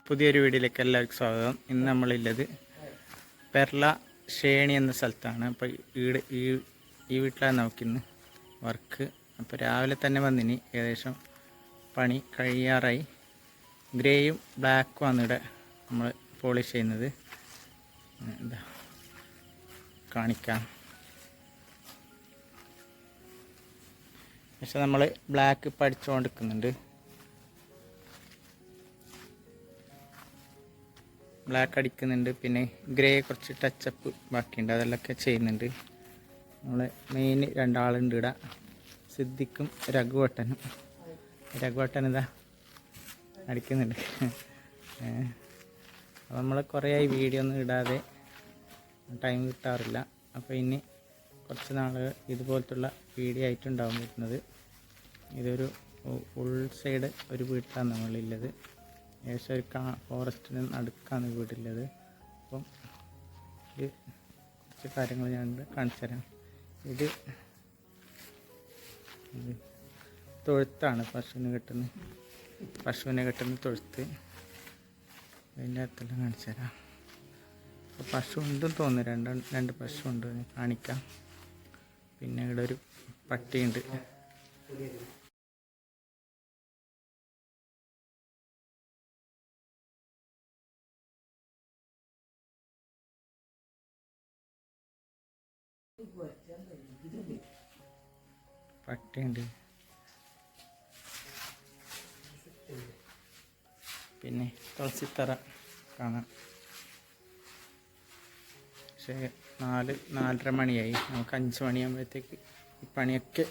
പുതിയൊരു വീഡിയോയിലേക്ക് എല്ലാവർക്കും സ്വാഗതം. ഇന്ന് നമ്മളുള്ളത് പെർള ഷേണി എന്ന സ്ഥലത്താണ്. അപ്പോൾ ഈ വീട്ടിലാണ് നമുക്കിന്ന് വർക്ക്. അപ്പോൾ രാവിലെ തന്നെ വന്നിനി ഏകദേശം പണി കഴിയാറായി. ഗ്രേയും ബ്ലാക്കുമാണ് ഇവിടെ നമ്മൾ പോളിഷ് ചെയ്യുന്നത്. എന്താ കാണിക്കാം. പക്ഷെ നമ്മൾ ബ്ലാക്ക് പഠിച്ചുകൊണ്ടിരിക്കുന്നുണ്ട്. ബ്ലാക്ക് അടിക്കുന്നുണ്ട്, പിന്നെ ഗ്രേ കുറച്ച് ടച്ചപ്പ് ബാക്കിയുണ്ട്, അതെല്ലാം ചെയ്യുന്നുണ്ട്. നമ്മൾ മെയിൻ രണ്ടാളുണ്ട് ഇവിടെ, സിദ്ദിഖും രഘുവട്ടനും. രഘുവട്ടൻ ഇതാ അടിക്കുന്നുണ്ട്. അപ്പോൾ നമ്മൾ കുറേയായി വീഡിയോ ഒന്നും ഇടാതെ, ടൈം കിട്ടാറില്ല. അപ്പോൾ ഇനി കുറച്ച് നാൾ ഇതുപോലത്തുള്ള വീഡിയോ ആയിട്ടുണ്ടാവും വരുന്നത്. ഇതൊരു ഉൾ സൈഡ് ഒരു വീട്ടിലാണ് നമ്മളുള്ളത്. ഏകദേശം ഒരു ഫോറസ്റ്റിന് നടുക്കാണ് വീടുള്ളത്. അപ്പം ഇത് കുറച്ച് കാര്യങ്ങൾ ഞാൻ കാണിച്ചു തരാം. ഇത് തൊഴുത്താണ്, പശുവിനെ കെട്ടുന്ന തൊഴുത്ത്. അതിൻ്റെ അകത്തെല്ലാം കാണിച്ചു തരാം. അപ്പോൾ പശു ഉണ്ടെന്ന് തോന്നുന്നു, രണ്ട് പശു ഉണ്ട്, കാണിക്കാം. പിന്നെ ഇവിടെ ഒരു പട്ടിയുണ്ട്. പട്ടിയുണ്ട്. പിന്നെ തുളസിത്തറ കാണാം. പക്ഷേ 4-4:30 മണിയായി. നമുക്ക് 5 മണിയാകുമ്പോഴത്തേക്ക് ഈ പണിയൊക്കെ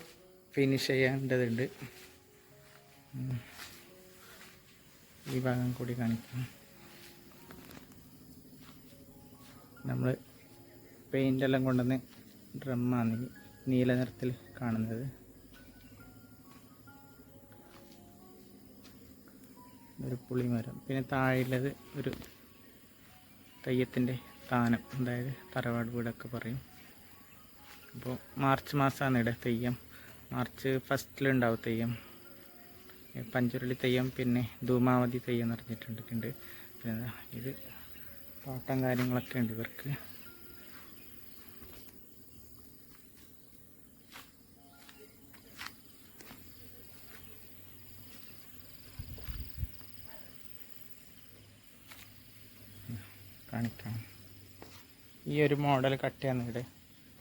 ഫിനിഷ് ചെയ്യേണ്ടതുണ്ട്. ഈ ഭാഗം കൂടി കാണിക്കാം. നമ്മൾ പെയിൻ്റെല്ലാം കൊണ്ടുവന്ന് ഡ്രമ്മാണ് നീല നിറത്തിൽ കാണുന്നത്. ഒരു പുളിമരം. പിന്നെ താഴെയുള്ളത് ഒരു തെയ്യത്തിൻ്റെ സ്ഥാനം, അതായത് തറവാട് വീടൊക്കെ പറയും. അപ്പോൾ മാർച്ച് മാസമാണ് ഇവിടെ തെയ്യം. മാർച്ച് ഫസ്റ്റിലുണ്ടാവും തെയ്യം. പഞ്ചുരുളി തെയ്യം, പിന്നെ ധൂമാവതി തെയ്യം നിറഞ്ഞിട്ടുണ്ട്. പിന്നെ ഇത് പാട്ടം കാര്യങ്ങളൊക്കെ ഉണ്ട് ഇവർക്ക്. കാണിക്കാം. ഈ ഒരു മോഡൽ കട്ടയാണ് ഇവിടെ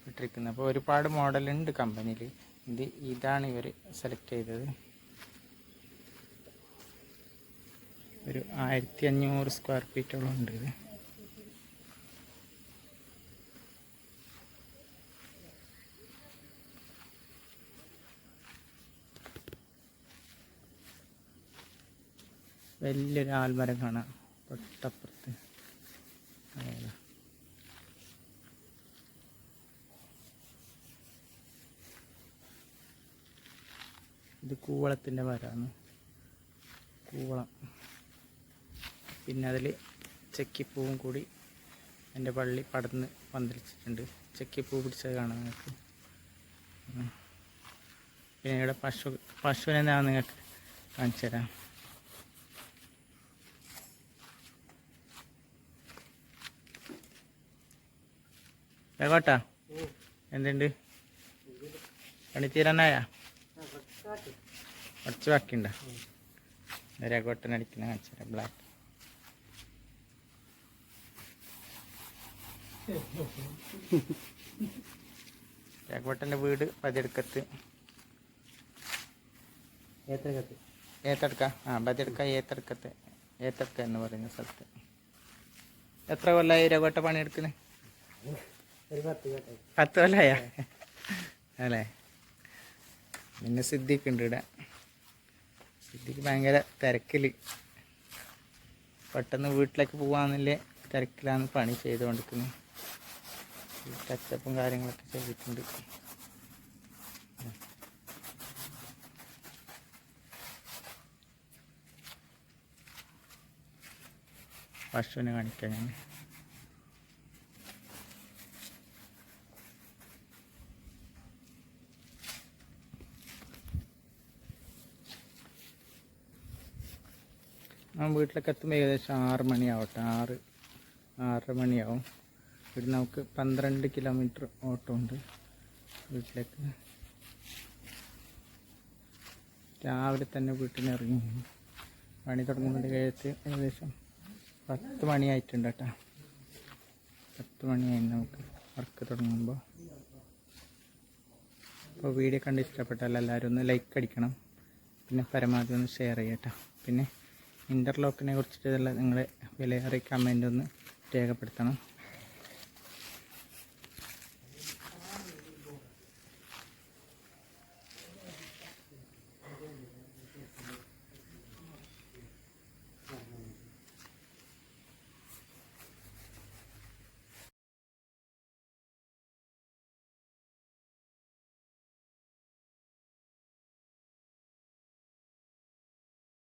ഇട്ടിരിക്കുന്നത്. അപ്പോൾ ഒരുപാട് മോഡലുണ്ട് കമ്പനിയിൽ. ഇതാണ് ഇവർ സെലക്ട് ചെയ്തത്. ഒരു 1500 സ്ക്വയർ ഫീറ്റോളം ഉണ്ട് ഇത്. വലിയൊരു ആൽമരം കാണാം തൊട്ടപ്പുറത്ത്. ഇത് കൂവളത്തിൻ്റെ മരമാണ്, കൂവളം. പിന്നെ അതിൽ ചെക്കിപ്പൂവും കൂടി എൻ്റെ പള്ളി പടർന്ന് പന്തലിച്ചിട്ടുണ്ട്. ചെക്കിപ്പൂ പിടിച്ചത് കാണാം നിങ്ങൾക്ക്. പിന്നെ ഇവിടെ പശുവിനെ ഞാൻ നിങ്ങൾക്ക് കാണിച്ചു തരാം. കേട്ടാ എന്തുണ്ട് പണി തീരാനായ? കുറച്ച് ബാക്കിയുണ്ട. രഘോട്ടൻ അടിക്കുന്ന കാണിച്ചു തരാം. ബ്ലാക്ക് രഘോട്ടൻ്റെ വീട് പതിയെടുക്കത്ത്. ഏത്തടുക്ക ഏത്തടുക്ക എന്ന് പറയുന്ന സ്ഥലത്ത്. എത്ര കൊല്ലമായി രഘോട്ട പണിയെടുക്കുന്നത്? 10 കൊല്ലമായ അല്ലേ? പിന്നെ സിദ്ദിഖ് ഉണ്ട് ഇവിടെ. സിദ്ദിഖ് ഭയങ്കര തിരക്കിൽ, പെട്ടെന്ന് വീട്ടിലേക്ക് പോകാമെന്നില്ലേ തിരക്കിലാണ് പണി ചെയ്തുകൊണ്ടിരിക്കുന്നത്. ടച്ചപ്പും കാര്യങ്ങളൊക്കെ ചെയ്തിട്ടുണ്ട്. പശുവിനെ കാണിക്കാം ഞാൻ. ഞാൻ വീട്ടിലൊക്കെ എത്തുമ്പോൾ ഏകദേശം 6 മണിയാവട്ടെ, 6-6:30 മണിയാവും. ഇവിടെ നമുക്ക് 12 കിലോമീറ്റർ ഓട്ടോ ഉണ്ട് വീട്ടിലേക്ക്. രാവിലെ തന്നെ വീട്ടിൽ നിന്ന് ഇറങ്ങി പണി തുടങ്ങുമ്പോൾ ഏകദേശം 10 മണിയായിട്ടുണ്ട് കേട്ടോ. 10 മണിയായി നമുക്ക് വർക്ക് തുടങ്ങുമ്പോൾ. അപ്പോൾ വീഡിയോ കണ്ട് ഇഷ്ടപ്പെട്ടാൽ എല്ലാവരും ഒന്ന് ലൈക്ക് അടിക്കണം, പിന്നെ പരമാവധി ഒന്ന് ഷെയർ ചെയ്യട്ടോ. പിന്നെ ഇൻ്റർലോക്കിനെ കുറിച്ചിട്ടുള്ള നിങ്ങളെ വിലയേറിയ കമൻ്റ് ഒന്ന് രേഖപ്പെടുത്തണം.